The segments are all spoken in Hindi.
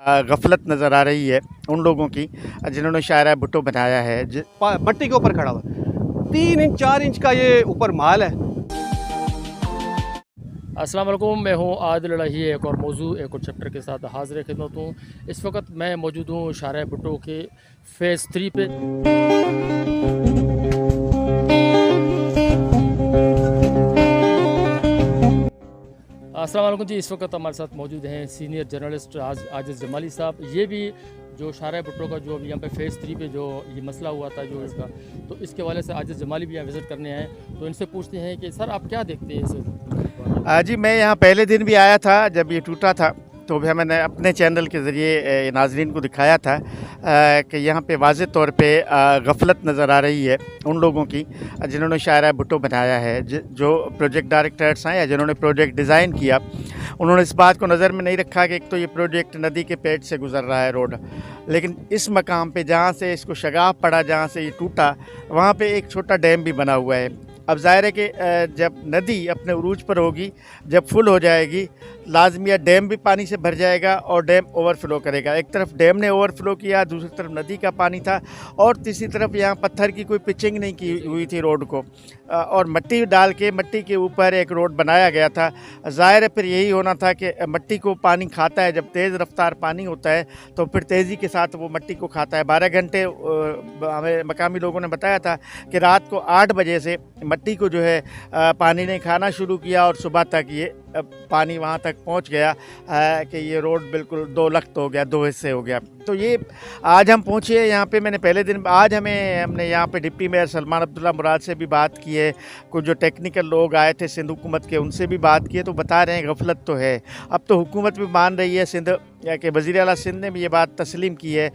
गफलत नज़र आ रही है उन लोगों की जिन्होंने शायरा भुट्टो बनाया है। मट्टी के ऊपर खड़ा हुआ 3 इंच 4 इंच का ये ऊपर माल है। अस्सलाम वालेकुम, मैं हूँ आदिल लड़ाही। एक और मौजू एक और चैप्टर के साथ हाजिर खिदमत हूँ। इस वक्त मैं मौजूद हूँ शायरा भुट्टो के फ़ेज़ 3 पे। अस्सलाम वालेकुम जी, इस वक्त हमारे साथ मौजूद हैं सीनियर जर्नलिस्ट आजिज़ जमाली साहब। ये भी जो शायरा भुट्टो का जो अभी यहाँ पे फ़ेज़ 3 पे जो ये मसला हुआ था जो इसका, तो इसके हवाले से आजिज़ जमाली भी यहाँ विज़िट करने आए, तो इनसे पूछते हैं कि सर आप क्या देखते हैं इसे? जी, मैं यहाँ पहले दिन भी आया था जब ये टूटा था, तो भी मैंने अपने चैनल के ज़रिए नाज़रीन को दिखाया था कि यहाँ पे वाज़े तौर पे गफलत नज़र आ रही है उन लोगों की जिन्होंने शायरा भुट्टो बनाया है। जो प्रोजेक्ट डायरेक्टर्स हैं या जिन्होंने प्रोजेक्ट डिज़ाइन किया, उन्होंने इस बात को नज़र में नहीं रखा कि एक तो ये प्रोजेक्ट नदी के पेट से गुज़र रहा है रोड, लेकिन इस मकाम पे जहाँ से इसको शगाफ पड़ा, जहाँ से ये टूटा, वहाँ पे एक छोटा डैम भी बना हुआ है। अब ज़ाहिर है कि जब नदी अपने उरूज पर होगी, जब फुल हो जाएगी, लाजमिया डैम भी पानी से भर जाएगा और डैम ओवरफ्लो करेगा। एक तरफ डैम ने ओवरफ्लो किया, दूसरी तरफ नदी का पानी था, और तीसरी तरफ यहाँ पत्थर की कोई पिचिंग नहीं की हुई थी रोड को, और मट्टी डाल के मट्टी के ऊपर एक रोड बनाया गया था। ज़ाहिर है फिर यही होना था कि मट्टी को पानी खाता है, जब तेज़ रफ्तार पानी होता है तो फिर तेज़ी के साथ वो मट्टी को खाता है। 12 घंटे हमें मकामी लोगों ने बताया था कि रात को 8 बजे से मट्टी को जो है पानी ने खाना शुरू किया और सुबह तक ये पानी वहाँ तक पहुँच गया कि ये रोड बिल्कुल 2 लख्त हो गया, 2 हिस्से हो गया। तो ये आज हम पहुँचे यहाँ पे, मैंने पहले दिन आज हमने यहाँ पे डिप्टी मेयर सलमान अब्दुल्ला मुराद से भी बात की है, कुछ जो टेक्निकल लोग आए थे सिंध हुकूमत के, उनसे भी बात की है, तो बता रहे हैं गफलत तो है। अब तो हुकूमत भी मान रही है, सिंध कि वज़ीर आला सिंध ने भी ये बात तस्लीम की है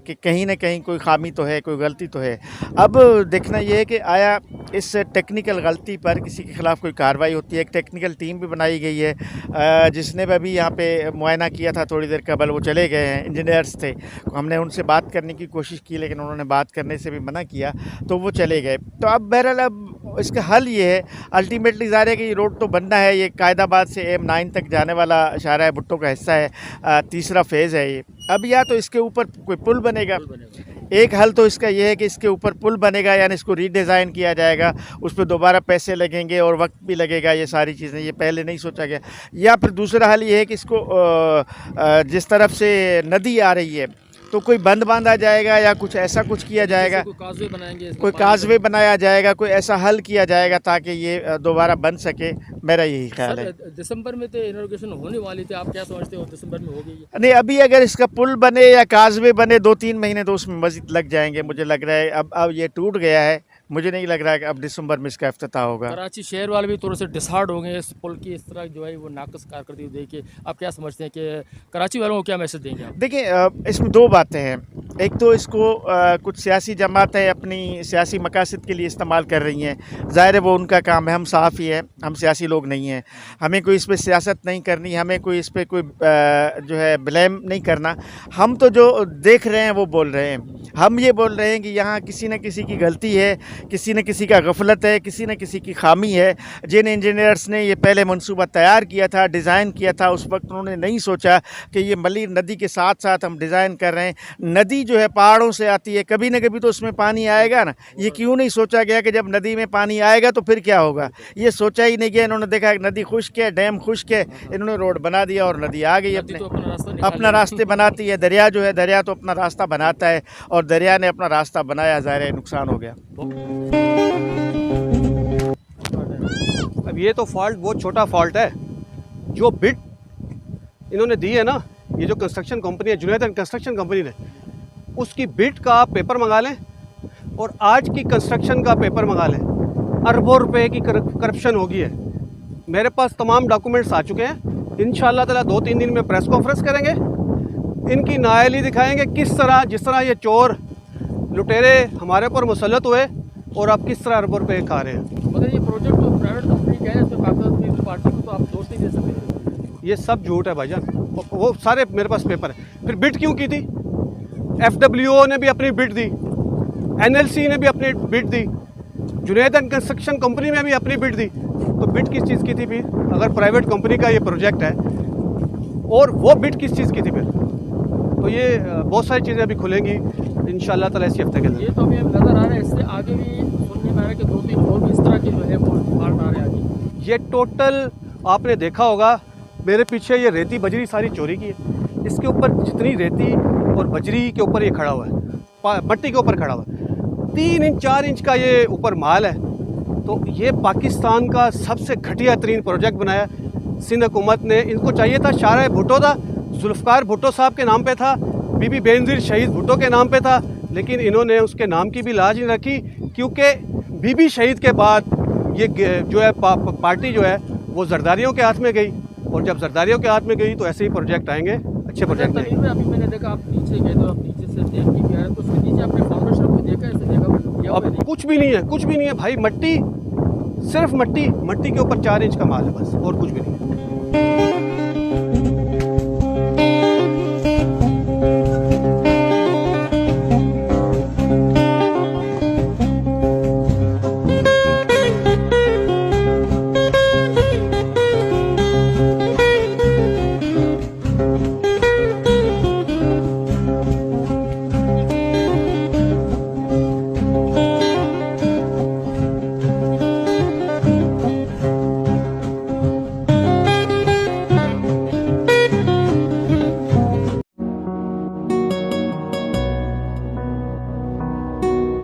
कि कहीं ना कहीं कोई खामी तो है, कोई गलती तो है। अब देखना ये है कि आया इस टेक्निकल गलती पर किसी के ख़िलाफ़ कोई कार्रवाई होती है। एक टेक्निकल टीम भी बनाई गई है जिसने भी अभी यहाँ पे मुआयना किया था थोड़ी देर कबल, वो चले गए हैं, इंजीनियर्स थे। हमने उनसे बात करने की कोशिश की लेकिन उन्होंने बात करने से भी मना किया, तो वो चले गए। तो अब बहरहाल अब इसका हल ये है, अल्टीमेटली ज़ाहिर है कि ये रोड तो बनना है। ये कायदाबाद से M9 तक जाने वाला शायरा भुट्टो का हिस्सा है, तीसरा फेज़ है ये। अब या तो इसके ऊपर कोई पुल बनेगा, एक हल तो इसका ये है कि इसके ऊपर पुल बनेगा, यानी इसको रीडिज़ाइन किया जाएगा, उस पर दोबारा पैसे लगेंगे और वक्त भी लगेगा, ये सारी चीज़ें ये पहले नहीं सोचा गया। या फिर दूसरा हल ये है कि इसको जिस तरफ से नदी आ रही है तो कोई बंद बांधा जाएगा या कुछ ऐसा कुछ किया जाएगा, कोई काजवे बनाया जाएगा, कोई ऐसा हल किया जाएगा ताकि ये दोबारा बन सके। मेरा यही ख्याल है। दिसंबर में तो इनॉग्रेशन होने वाली थी, आप क्या समझते हो दिसंबर में होगी? नहीं, अभी अगर इसका पुल बने या काजवे बने 2-3 महीने तो उसमें मज़ीद लग जाएंगे, मुझे लग रहा है। अब ये टूट गया है, मुझे नहीं लग रहा है कि अब दिसंबर में इसका इफ्तिताह होगा। कराची शहर वाले भी थोड़े से डिसहार्ड हो गए इस पुल की इस तरह जो है वो नाकस कारकर्दगी देख के। आप क्या समझते हैं कि कराची वालों को क्या मैसेज देंगे आप? देखिए, इसमें 2 बातें हैं। एक तो इसको कुछ सियासी जमातें अपनी सियासी मकासद के लिए इस्तेमाल कर रही हैं, ज़ाहिर है वो उनका काम है, हम सहाफ़ी हैं, हम सियासी लोग नहीं हैं, हमें कोई इस पर सियासत नहीं करनी, हमें कोई इस पर कोई जो है ब्लेम नहीं करना। हम तो जो देख रहे हैं वो बोल रहे हैं। हम ये बोल रहे हैं कि यहाँ किसी न किसी की गलती है, किसी न किसी का गफलत है, किसी न किसी की खामी है। जिन इंजीनियर्स ने ये पहले मंसूबा तैयार किया था, डिज़ाइन किया था, उस वक्त उन्होंने नहीं सोचा कि ये मलीर नदी के साथ साथ हम डिज़ाइन कर रहे हैं। नदी जो है पहाड़ों से आती है, कभी न कभी तो उसमें पानी आएगा ना। ये क्यों नहीं सोचा गया कि जब नदी में पानी आएगा तो फिर क्या होगा, ये सोचा ही नहीं गया। इन्होंने देखा कि नदी खुश्क है, डैम खुश्क है, इन्होंने रोड बना दिया और नदी आ गई अपना रास्ते बनाती है। दरिया जो है, दरिया तो अपना रास्ता बनाता है और दरिया ने अपना रास्ता बनाया, ज़ाहिर है नुकसान हो गया। अब ये तो फॉल्ट बहुत छोटा फॉल्ट है। जो बिड इन्होंने दी है ना, ये जो कंस्ट्रक्शन कंपनी है, जुनैद कंस्ट्रक्शन कंपनी ने, उसकी बिड का आप पेपर मंगा लें और आज की कंस्ट्रक्शन का पेपर मंगा लें, अरबों रुपए की करप्शन होगी है। मेरे पास तमाम डॉक्यूमेंट्स आ चुके हैं। इंशाअल्लाह ताला 2-3 दिन में प्रेस कॉन्फ्रेंस करेंगे, इनकी नाअहली दिखाएंगे किस तरह, जिस तरह ये चोर लुटेरे हमारे ऊपर मुसल्लत हुए और आप किस तरह अरबों रुपए खा रहे हैं। मगर ये प्रोजेक्ट तो प्राइवेट कंपनी का है, इसमें कागज़ पार्टी को तो आप दोस्त नहीं दे सकते। ये सब झूठ है भाईजान, वो सारे मेरे पास पेपर है। फिर बिड क्यों की थी? FWO ने भी अपनी बिड दी, NLC ने भी अपनी बिड दी, जुनैद कंस्ट्रक्शन कंपनी में भी अपनी बिड दी। तो बिड किस चीज़ की थी फिर? अगर प्राइवेट कंपनी का ये प्रोजेक्ट है, और वो बिट किस चीज़ की थी फिर? तो ये बहुत सारी चीज़ें अभी खुलेंगी इंशाल्लाह ताला इसी हफ्ते के अंदर। ये तो अभी नज़र आ रहा है, इससे आगे भी सुनने में आ रहा है कि 2-3 और भी इस तरह के जो है वो फाल्ट आ रहे हैं आगे। ये टोटल आपने देखा होगा मेरे पीछे ये रेती बजरी सारी चोरी की है। इसके ऊपर जितनी रेती और बजरी के ऊपर ये खड़ा हुआ है, मट्टी के ऊपर खड़ा हुआ है, 3 इंच 4 इंच का ये ऊपर माल है। तो ये पाकिस्तान का सबसे घटिया तरीन प्रोजेक्ट बनाया सिंध हुकूमत ने। इनको चाहिए था शाहरा भुट्टो था, जुल्फ़कार भुट्टो साहब के नाम पे था, बीबी बेनज़ीर शहीद भुट्टो के नाम पे था, लेकिन इन्होंने उसके नाम की भी लाज नहीं रखी, क्योंकि बीबी शहीद के बाद ये जो है पार्टी जो है वो जरदारियों के हाथ में गई, और जब जरदारियों के हाथ में गई तो ऐसे ही प्रोजेक्ट आएंगे, अच्छे प्रोजेक्ट तरीन में अभी मैंने देखा आप नीचे गए तो आप नीचे से देख के भी आए, तो उसके नीचे आपने फाउंडेशन को देखा, ऐसे देखा अब कुछ भी नहीं है, कुछ भी नहीं है भाई, मट्टी, सिर्फ मट्टी, मट्टी के ऊपर 4 इंच का माल है बस, और कुछ भी नहीं है।